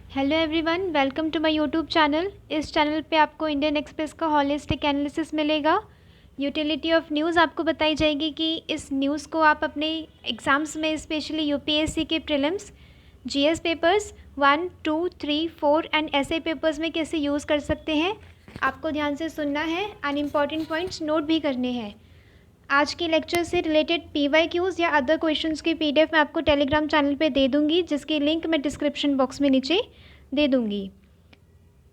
Hello everyone, welcome to my YouTube channel. इस channel पे आपको इंडियन एक्सप्रेस का हॉलिस्टिक एनालिसिस मिलेगा। यूटिलिटी ऑफ न्यूज़ आपको बताई जाएगी कि इस न्यूज़ को आप अपने एग्ज़ाम्स में, स्पेशली यूपीएससी के प्रीलिम्स, जीएस पेपर्स 1, 2, 3, 4 एंड ऐसे पेपर्स में कैसे यूज़ कर सकते हैं। आपको ध्यान से सुनना है एंड इम्पॉर्टेंट पॉइंट्स नोट भी करने हैं। आज के लेक्चर से रिलेटेड पीवाईक्यूज़ या अदर क्वेश्चंस की पीडीएफ मैं आपको टेलीग्राम चैनल पे दे दूंगी, जिसकी लिंक मैं डिस्क्रिप्शन बॉक्स में नीचे दे दूंगी।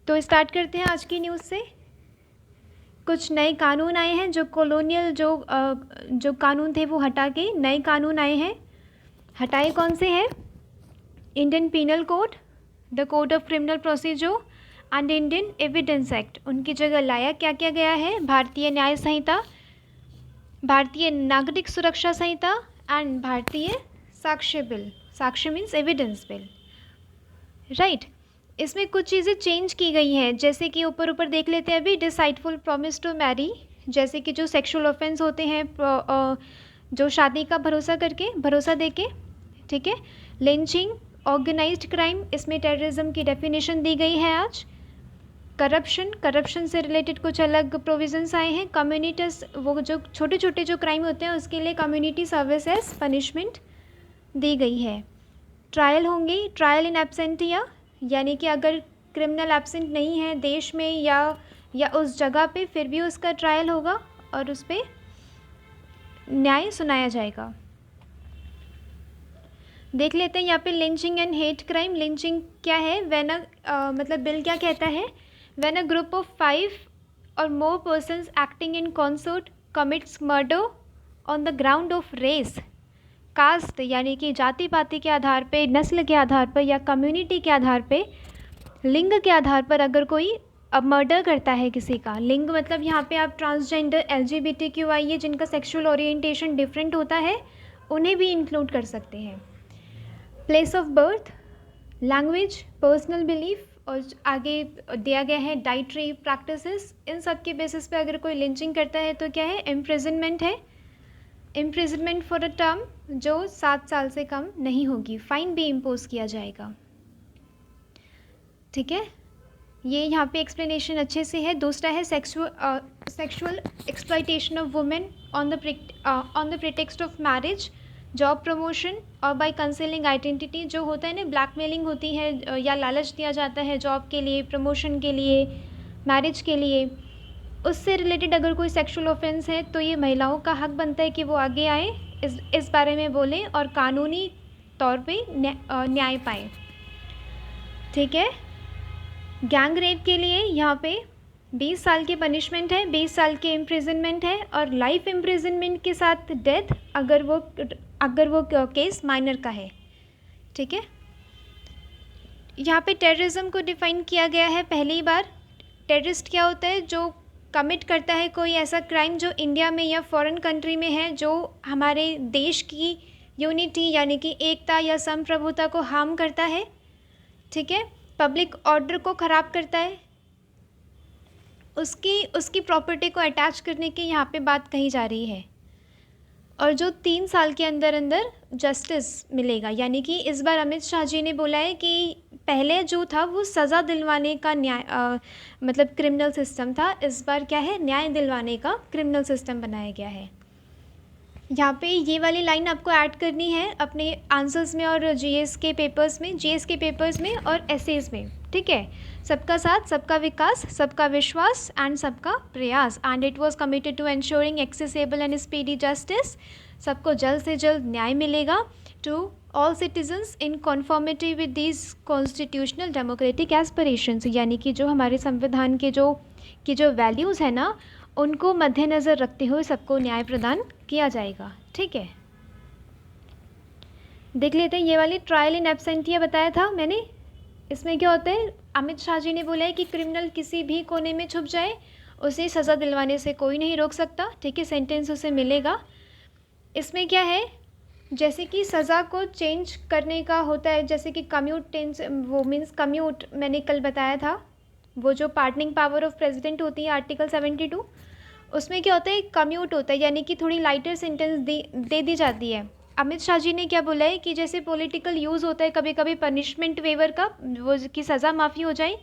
तो स्टार्ट करते हैं आज की न्यूज़ से। कुछ नए कानून आए हैं, जो कॉलोनियल जो कानून थे वो हटा के नए कानून आए हैं। हटाए कौन से हैं? Indian penal code, the code of criminal procedure and Indian evidence act. उनकी जगह लाया क्या क्या गया है? भारतीय न्याय संहिता, भारतीय नागरिक सुरक्षा संहिता एंड भारतीय साक्ष्य बिल। साक्ष्य मीन्स एविडेंस बिल, राइट। इसमें कुछ चीज़ें चेंज की गई हैं, जैसे कि ऊपर ऊपर देख लेते हैं अभी। डिसाइडफुल प्रॉमिस टू मैरी, जैसे कि जो सेक्सुअल ऑफेंस होते हैं, जो शादी का भरोसा देके, ठीक है। लिंचिंग, ऑर्गेनाइज्ड क्राइम, इसमें टेररिज्म की डेफिनेशन दी गई है आज। करप्शन से रिलेटेड कुछ अलग प्रोविजंस आए हैं। कम्युनिटीज, वो जो छोटे छोटे जो क्राइम होते हैं उसके लिए कम्युनिटी सर्विस एज पनिशमेंट दी गई है। ट्रायल होंगे, ट्रायल इन एब्सेंटिया, यानी कि अगर क्रिमिनल एब्सेंट नहीं है देश में या उस जगह पे, फिर भी उसका ट्रायल होगा और उस पर न्याय सुनाया जाएगा। देख लेते हैं यहाँ पे lynching and hate crime. Lynching क्या है? मतलब बिल क्या कहता है? When a group of 5 or more persons acting in concert commits murder on the ground of race, caste यानी कि जाति पाति के आधार पे, नस्ल के आधार पर या कम्युनिटी के आधार पे, लिंग के आधार पर अगर कोई अब मर्डर करता है किसी का, लिंग मतलब यहाँ पे आप ट्रांसजेंडर, LGBTQI जिनका सेक्सुअल ओरिएंटेशन डिफरेंट होता है उन्हें भी इंक्लूड कर सकते हैं। Place of birth, language, personal belief और आगे दिया गया है डाइटरी प्रैक्टिसेस। इन सब के बेसिस पे अगर कोई लिंचिंग करता है तो क्या है? इम्प्रिजनमेंट है। इम्प्रिजनमेंट फॉर अ टर्म जो 7 साल से कम नहीं होगी। फाइन भी इम्पोज किया जाएगा, ठीक है। ये यहाँ पे एक्सप्लेनेशन अच्छे से है। दूसरा है sexual exploitation of women on the pretext of marriage, job promotion और बाय कंसीलिंग आइडेंटिटी। जो होता है ना, ब्लैकमेलिंग होती है या लालच दिया जाता है जॉब के लिए, प्रमोशन के लिए, मैरिज के लिए, उससे रिलेटेड अगर कोई सेक्सुअल ऑफेंस है तो ये महिलाओं का हक बनता है कि वो आगे आए, इस बारे में बोलें और कानूनी तौर पे न्याय पाए, ठीक है। गैंग रेप के लिए यहाँ पे 20 साल की पनिशमेंट है, 20 साल की इम्प्रिजनमेंट है और लाइफ इम्प्रिजनमेंट के साथ डेथ अगर वो केस माइनर का है, ठीक है। यहाँ पे टेररिज्म को डिफ़ाइन किया गया है पहली बार। टेररिस्ट क्या होता है? जो कमिट करता है कोई ऐसा क्राइम जो इंडिया में या फॉरेन कंट्री में है, जो हमारे देश की यूनिटी यानी कि एकता या संप्रभुता को हार्म करता है, ठीक है। पब्लिक ऑर्डर को ख़राब करता है, उसकी प्रॉपर्टी को अटैच करने की यहाँ पे बात कही जा रही है। और जो 3 साल के अंदर अंदर जस्टिस मिलेगा, यानी कि इस बार अमित शाह जी ने बोला है कि पहले जो था वो सज़ा दिलवाने का मतलब क्रिमिनल सिस्टम था, इस बार क्या है? न्याय दिलवाने का क्रिमिनल सिस्टम बनाया गया है। यहाँ पे ये वाली लाइन आपको ऐड करनी है अपने आंसर्स में और जीएस के पेपर्स में और एसेज में, ठीक है। सबका साथ, सबका विकास, सबका विश्वास एंड सबका प्रयास, and it was committed to ensuring accessible and speedy justice. सबको जल्द से जल्द न्याय मिलेगा to all citizens in conformity with these constitutional democratic aspirations, यानी कि जो हमारे संविधान के जो वैल्यूज़ हैं ना, उनको मद्देनज़र रखते हुए सबको न्याय प्रदान किया जाएगा, ठीक है। देख लेते हैं ये वाली ट्रायल इन एब्सेंटिया बताया था मैंने। इसमें क्या होता है? अमित शाह जी ने बोला है कि क्रिमिनल किसी भी कोने में छुप जाए, उसे सज़ा दिलवाने से कोई नहीं रोक सकता, ठीक है। सेंटेंस उसे मिलेगा। इसमें क्या है? जैसे कि सज़ा को चेंज करने का होता है, जैसे कि कम्यूट मैंने कल बताया था, वो जो पार्डनिंग पावर ऑफ प्रेसिडेंट होती है आर्टिकल 72, उसमें क्या होता है? कम्यूट होता है, यानी कि थोड़ी लाइटर सेंटेंस दे दी जाती है। अमित शाह जी ने क्या बोला है कि जैसे पॉलिटिकल यूज़ होता है कभी कभी पनिशमेंट वेवर का, वो की सज़ा माफ़ी हो जाए,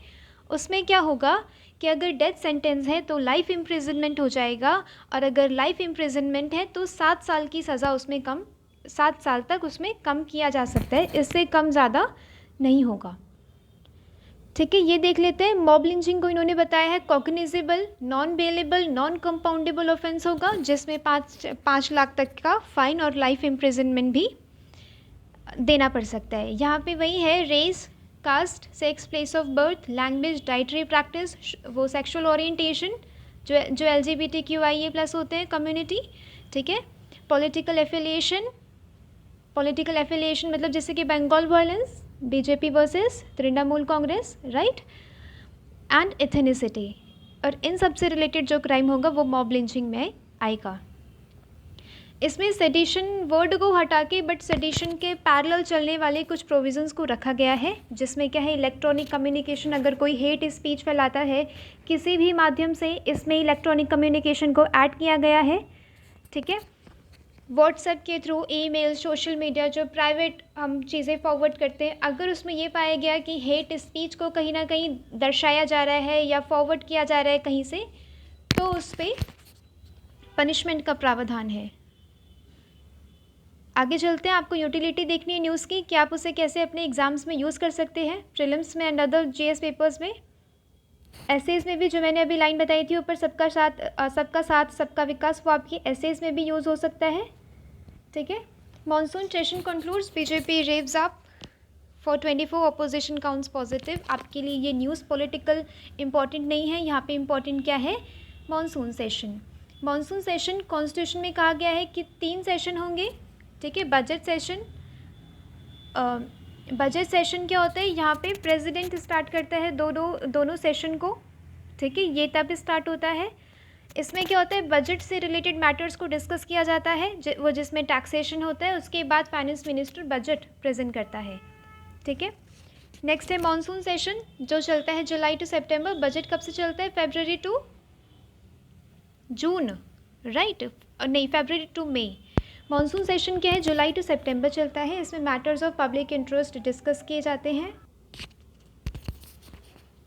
उसमें क्या होगा कि अगर डेथ सेंटेंस है तो लाइफ इम्प्रिजनमेंट हो जाएगा, और अगर लाइफ इम्प्रिजनमेंट है तो 7 साल की सज़ा उसमें कम, 7 साल तक उसमें कम किया जा सकता है, इससे कम ज़्यादा नहीं होगा। ठीक है, ये देख लेते हैं। मॉब लिंचिंग को इन्होंने बताया है cognizable, non bailable, non compoundable offence होगा, जिसमें 5 लाख तक का फाइन और लाइफ इम्प्रिजनमेंट भी देना पड़ सकता है। यहाँ पे वही है, race, caste, sex, place of birth, language, dietary practice, वो सेक्सुअल ओरिएंटेशन, जो LGBTQIA+ होते हैं कम्युनिटी। ठीक है, पॉलिटिकल एफिलिएशन, पॉलिटिकल एफिलिएशन मतलब जैसे कि Bengal violence, BJP versus Trinamool Congress, right, and ethnicity. और इन सब से रिलेटेड जो क्राइम होगा वो मॉब लिंचिंग में आएगा। इसमें सेडिशन वर्ड को हटा के बट सेडिशन के पैरेलल चलने वाले कुछ प्रोविजंस को रखा गया है, जिसमें क्या है, इलेक्ट्रॉनिक कम्युनिकेशन, अगर कोई हेट स्पीच फैलाता है किसी भी माध्यम से, इसमें इलेक्ट्रॉनिक कम्युनिकेशन को ऐड किया गया है। ठीक है, व्हाट्सएप के थ्रू, ईमेल, सोशल मीडिया, जो प्राइवेट हम चीज़ें फॉरवर्ड करते हैं, अगर उसमें ये पाया गया कि हेट स्पीच को कहीं ना कहीं दर्शाया जा रहा है या फॉरवर्ड किया जा रहा है कहीं से, तो उस पर पनिशमेंट का प्रावधान है। आगे चलते हैं। आपको यूटिलिटी देखनी है न्यूज़ की कि आप उसे कैसे अपने एग्ज़ाम्स में यूज़ कर सकते हैं, प्रीलिम्स में एंड अदर GS पेपर्स में। एसेज में भी जो मैंने अभी लाइन बताई थी ऊपर, सबका साथ सबका विकास, वो आपकी एसेज में भी यूज़ हो सकता है। ठीक है, monsoon session concludes, BJP रेव्स up for 24 opposition counts positive. आपके लिए ये न्यूज़ पॉलिटिकल इंपॉर्टेंट नहीं है, यहाँ पे इम्पॉर्टेंट क्या है, monsoon session. Monsoon session constitution में कहा गया है कि 3 सेशन होंगे। ठीक है, बजट सेशन, बजट सेशन क्या होता है, यहाँ पे प्रेसिडेंट स्टार्ट करता है दोनों सेशन को। ठीक है, ये तब स्टार्ट होता है। इसमें क्या होता है, बजट से रिलेटेड मैटर्स को डिस्कस किया जाता है, वो जिसमें टैक्सेशन होता है, उसके बाद फाइनेंस मिनिस्टर बजट प्रेजेंट करता है। ठीक है, नेक्स्ट है मॉनसून सेशन, जो चलता है जुलाई टू सितंबर। बजट कब से चलता है, फरवरी टू जून, राइट, नहीं, फरवरी टू मई। मॉनसून सेशन क्या है, जुलाई टू सितंबर चलता है। इसमें matters of public interest discuss किए जाते हैं।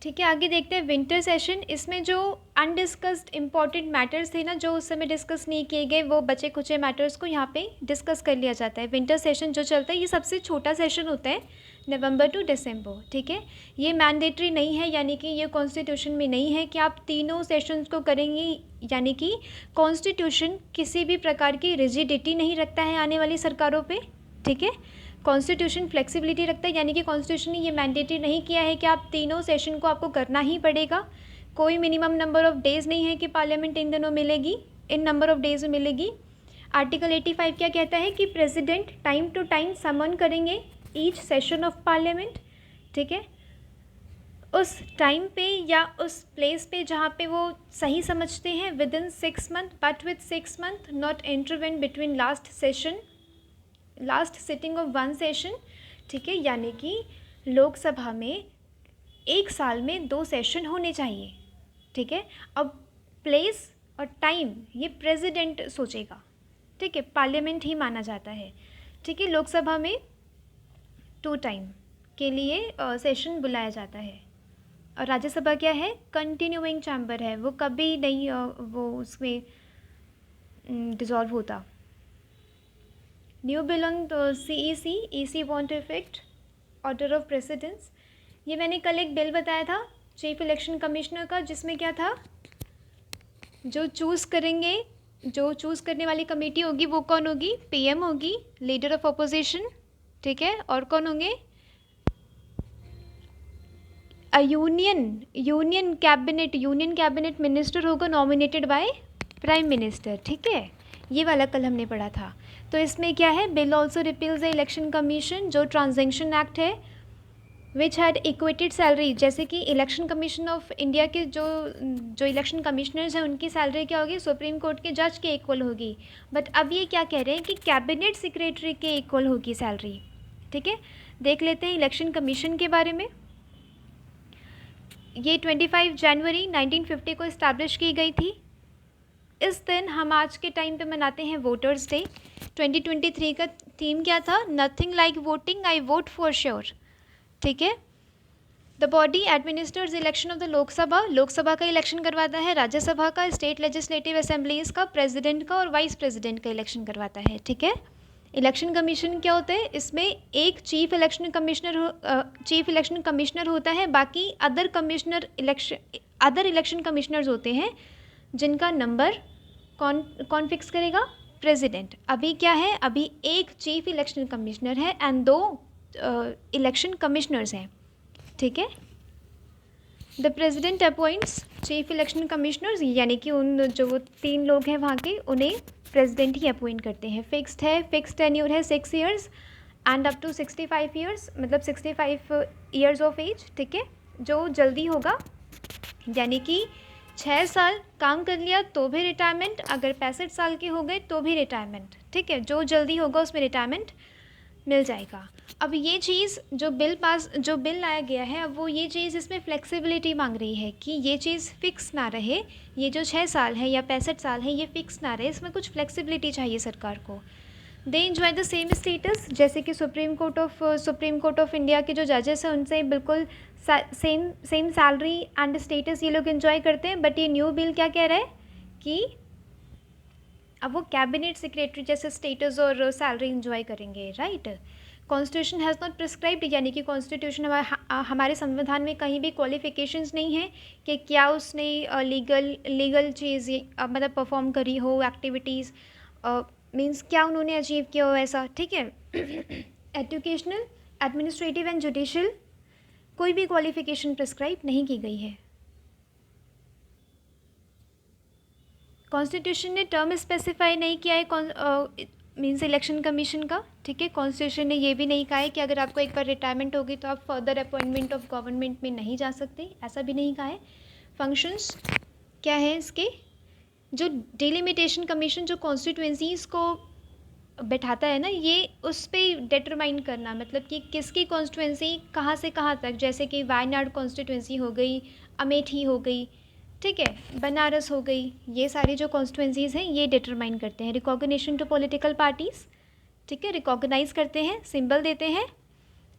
ठीक है, आगे देखते हैं विंटर सेशन। इसमें जो अनडिस्कस्ड इम्पॉर्टेंट मैटर्स थे ना, जो उस समय डिस्कस नहीं किए गए, वो बचे खुचे मैटर्स को यहाँ पे डिस्कस कर लिया जाता है। विंटर सेशन जो चलता है, ये सबसे छोटा सेशन होता है, नवंबर टू दिसंबर। ठीक है, ये मैंडेटरी नहीं है, यानी कि ये कॉन्स्टिट्यूशन में नहीं है कि आप तीनों सेशंस को करेंगे, यानी कि कॉन्स्टिट्यूशन किसी भी प्रकार की रिजिडिटी नहीं रखता है आने वाली सरकारों पे। ठीक है, कॉन्स्टिट्यूशन फ्लेक्सिबिलिटी रखता है, यानी कि कॉन्स्टिट्यूशन ने ये मैंडेटरी नहीं किया है कि आप तीनों सेशन को आपको करना ही पड़ेगा। कोई मिनिमम नंबर ऑफ डेज़ नहीं है कि पार्लियामेंट इन दिनों मिलेगी, इन नंबर ऑफ डेज़ में मिलेगी। आर्टिकल 85 क्या कहता है कि प्रेसिडेंट टाइम टू टाइम समन करेंगे ईच सेशन ऑफ पार्लियामेंट। ठीक है, उस टाइम पे या उस प्लेस पे जहाँ पे वो सही समझते हैं, with in 6 month, but with 6 month not intervene between last sitting of 1 session. ठीक है, यानी कि लोकसभा में 1 साल में 2 सेशन होने चाहिए। ठीक है, अब प्लेस और टाइम ये प्रेसिडेंट सोचेगा। ठीक है, पार्लियामेंट ही माना जाता है। ठीक है, लोकसभा में 2 टाइम के लिए सेशन बुलाया जाता है। और राज्यसभा क्या है, कंटिन्यूइंग चैम्बर है, वो कभी नहीं वो उसमें डिज़ोल्व होता। New bill on CEC, EC want to effect order of precedence. ये मैंने कल एक बिल बताया था चीफ इलेक्शन कमिश्नर का, जिसमें क्या था, जो चूज़ करने वाली कमेटी होगी वो कौन होगी, PM होगी, लीडर ऑफ अपोजिशन। ठीक है, और कौन होंगे, यूनियन कैबिनेट मिनिस्टर होगा, नॉमिनेटेड बाय प्राइम मिनिस्टर। ठीक है, ये वाला कल हमने पढ़ा था। तो इसमें क्या है, bill also repeals the election commission, जो ट्रांजैक्शन एक्ट है, विच हैड इक्वेटेड सैलरी, जैसे कि इलेक्शन कमीशन ऑफ इंडिया के जो इलेक्शन कमिश्नर्स हैं, उनकी सैलरी क्या होगी, सुप्रीम कोर्ट के जज के इक्वल होगी। बट अब ये क्या कह रहे हैं कि कैबिनेट सेक्रेटरी के इक्वल होगी सैलरी। ठीक है, देख लेते हैं इलेक्शन कमीशन के बारे में। ये 25 जनवरी 1950 को इस्टेब्लिश की गई थी। इस दिन हम आज के टाइम पे मनाते हैं वोटर्स डे। 2023 थीम क्या था? Nothing like voting, I vote for sure. ठीक है। The body administers election of the Lok Sabha का इलेक्शन करवाता है, राज्यसभा का, स्टेट लेजिस्लेटिव असेंबलीज का, प्रेसिडेंट का और वाइस प्रेसिडेंट का इलेक्शन करवाता है। ठीक है। इलेक्शन कमीशन क्या होता है? इसमें एक चीफ इलेक्शन कमिश्नर होता है, बाकी अदर इलेक्शन कमिश्नर्स होते हैं जिनका नंबर कौन फिक्स करेगा? प्रेसिडेंट। अभी क्या है? अभी एक चीफ इलेक्शन कमिश्नर है एंड 2 इलेक्शन कमिश्नर्स हैं। ठीक है। The president appoints chief election commissioners, यानी कि उन जो वो 3 लोग हैं वहाँ के, उन्हें प्रेसिडेंट ही अपॉइंट करते हैं। फिक्स्ड टेन्योर है 6 years and up to 65 years, मतलब 65 ईयर्स ऑफ एज। ठीक है। जो जल्दी होगा, यानी कि 6 साल काम कर लिया तो भी रिटायरमेंट, अगर 65 साल के हो गए तो भी रिटायरमेंट। ठीक है। जो जल्दी होगा उसमें रिटायरमेंट मिल जाएगा। अब ये चीज़ जो बिल लाया गया है, अब वो ये चीज़ इसमें फ्लेक्सिबिलिटी मांग रही है कि ये चीज़ फिक्स ना रहे, ये जो 6 साल है या 65 साल है ये फिक्स ना रहे, इसमें कुछ फ्लेक्सिबिलिटी चाहिए सरकार को। They enjoy the same status, जैसे कि सुप्रीम कोर्ट ऑफ इंडिया के जो जजेस हैं उनसे बिल्कुल सेम सैलरी एंड स्टेटस ये लोग एंजॉय करते हैं। बट ये न्यू बिल क्या कह रहा है कि अब वो कैबिनेट सेक्रेटरी जैसे स्टेटस और सैलरी एंजॉय करेंगे। Right. Constitution has not prescribed, यानी कि कॉन्स्टिट्यूशन हमारे संविधान में कहीं भी क्वालिफिकेशंस नहीं है कि क्या उसने लीगल चीज़ मतलब परफॉर्म करी हो, एक्टिविटीज़ मींस क्या उन्होंने अचीव किया हो ऐसा। ठीक है। एजुकेशनल, एडमिनिस्ट्रेटिव एंड जुडिशियल, कोई भी क्वालिफिकेशन प्रिस्क्राइब नहीं की गई है। कॉन्स्टिट्यूशन ने टर्म स्पेसिफाई नहीं किया है मीन्स इलेक्शन कमीशन का। ठीक है। कॉन्स्टिट्यूशन ने ये भी नहीं कहा है कि अगर आपको एक बार रिटायरमेंट होगी तो आप फर्दर अपॉइंटमेंट ऑफ गवर्नमेंट में नहीं जा सकते, ऐसा भी नहीं कहा है। फंक्शंस क्या है इसके? जो डिलिमिटेशन कमीशन जो कॉन्स्टिट्यूएंसीज़ को बैठाता है ना, ये उस पर डिटरमाइन करना, मतलब कि किसकी कॉन्स्टिट्यूएंसी कहाँ से कहाँ तक, जैसे कि वायनाड कॉन्स्टिट्यूएंसी हो गई, अमेठी हो गई, ठीक है, बनारस हो गई, ये सारी जो कॉन्स्टिट्यूएंसीज़ हैं ये डिटरमाइन करते हैं। रिकॉग्निशन टू पॉलिटिकल पार्टीज़, ठीक है, रिकॉग्नाइज़ करते हैं, सिंबल देते हैं।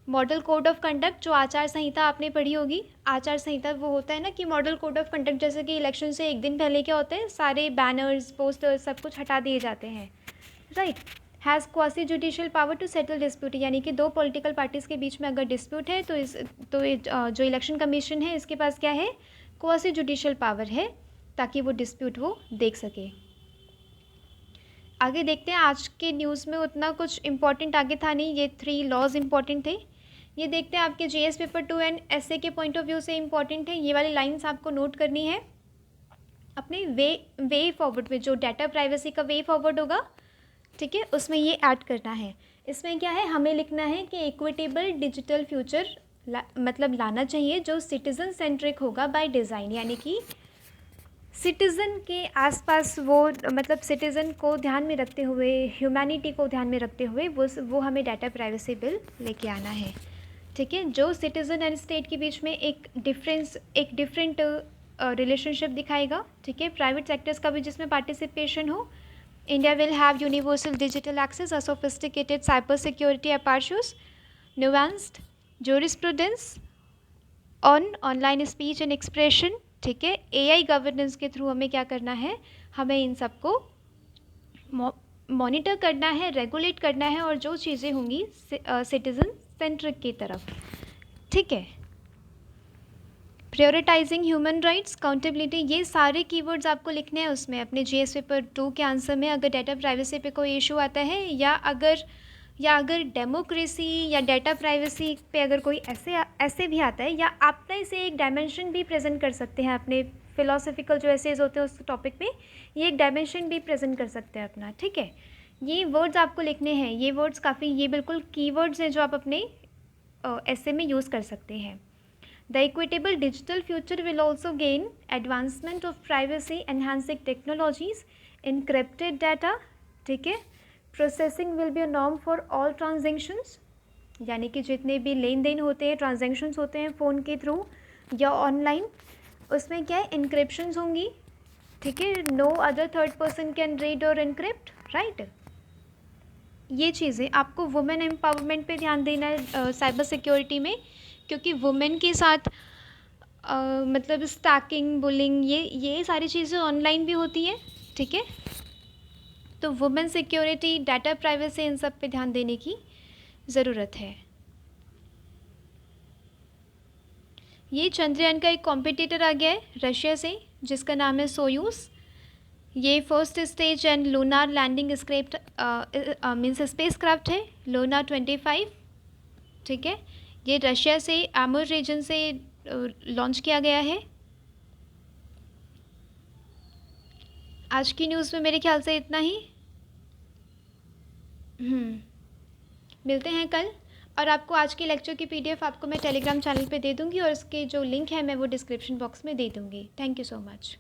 मॉडल कोड ऑफ कंडक्ट, जो आचार संहिता आपने पढ़ी होगी, आचार संहिता वो होता है ना कि मॉडल कोड ऑफ कंडक्ट, जैसे कि इलेक्शन से एक दिन पहले क्या होता है, सारे बैनर्स, पोस्टर्स सब कुछ हटा दिए जाते हैं। Right. Has quasi judicial power to settle dispute, यानी कि 2 पॉलिटिकल पार्टीज़ के बीच में अगर डिस्प्यूट है तो जो इलेक्शन कमीशन है इसके पास क्या है, क्वासी जुडिशियल पावर है, ताकि वो डिस्प्यूट वो देख सके। आगे देखते हैं। आज के न्यूज़ में उतना कुछ इम्पोर्टेंट आगे था नहीं, ये 3 लॉज इम्पॉर्टेंट थे। ये देखते हैं आपके जीएस पेपर 2 एंड एसए के पॉइंट ऑफ व्यू से इम्पॉर्टेंट है। ये वाली लाइंस आपको नोट करनी है अपने वे फॉरवर्ड में, जो डाटा प्राइवेसी का वे फॉरवर्ड होगा, ठीक है, उसमें ये ऐड करना है। इसमें क्या है, हमें लिखना है कि इक्विटेबल डिजिटल फ्यूचर मतलब लाना चाहिए जो सिटीज़न सेंट्रिक होगा बाय डिज़ाइन, यानी कि सिटीज़न के आसपास वो मतलब सिटीज़न को ध्यान में रखते हुए, ह्यूमैनिटी को ध्यान में रखते हुए वो हमें डाटा प्राइवेसी बिल लेके आना है। ठीक है। जो सिटीज़न एंड स्टेट के बीच में एक डिफरेंट रिलेशनशिप दिखाएगा। ठीक है। प्राइवेट सेक्टर्स का भी जिसमें पार्टिसिपेशन हो। India will have universal digital access, a sophisticated cyber security apparatus, nuanced jurisprudence on online speech and expression. ठीक है। एआई गवर्नेंस के थ्रू हमें क्या करना है, हमें इन सबको मॉनिटर करना है, रेगुलेट करना है, और जो चीज़ें होंगी सिटीज़न सेंट्रिक की तरफ। ठीक है। प्रायोरिटाइजिंग ह्यूमन राइट्स, काउंटेबिलिटी, ये सारे कीवर्ड्स आपको लिखने हैं उसमें अपने जीएस पेपर 2 के आंसर में। अगर डाटा प्राइवेसी पे कोई इशू आता है या अगर डेमोक्रेसी या डाटा प्राइवेसी पे अगर कोई ऐसे भी आता है, या आप ना इसे एक डायमेंशन भी प्रेजेंट कर सकते हैं अपने फिलोसफिकल जो एसेज होते हैं उस टॉपिक पे, ये एक डायमेंशन भी प्रेजेंट कर सकते हैं अपना। ठीक है। ये वर्ड्स आपको लिखने हैं, ये वर्ड्स काफ़ी, ये बिल्कुल कीवर्ड्स हैं जो आप अपने ऐसे में यूज़ कर सकते हैं। The equitable digital future will also gain advancement of privacy enhancing technologies, encrypted data. ठीक है। Processing will be a norm for all transactions, यानी कि जितने भी लेन देन होते हैं, ट्रांजेक्शन्स होते हैं फ़ोन के थ्रू या ऑनलाइन, उसमें क्या है, इनक्रिप्शंस होंगी। ठीक है। No other third person can read और इनक्रिप्ट। राइट। ये चीज़ें आपको वुमेन एम्पावरमेंट पे ध्यान देना है साइबर सिक्योरिटी में, क्योंकि वुमेन के साथ मतलब स्टैकिंग, बुलिंग, ये सारी चीज़ें ऑनलाइन भी होती हैं, ठीक है। तो वुमेन सिक्योरिटी, डाटा प्राइवेसी, इन सब पे ध्यान देने की ज़रूरत है। ये चंद्रयान का एक कॉम्पिटिटर आ गया है रशिया से, जिसका नाम है सोयूस। ये first stage and lunar landing script means spacecraft है, लूनार 25, ठीक है। ये रशिया से आमूर रीजन से लॉन्च किया गया है। आज की न्यूज़ में मेरे ख्याल से इतना ही। मिलते हैं कल। और आपको आज के लेक्चर की पीडीएफ आपको मैं टेलीग्राम चैनल पे दे दूँगी, और इसके जो लिंक है मैं वो डिस्क्रिप्शन बॉक्स में दे दूँगी। Thank you so much.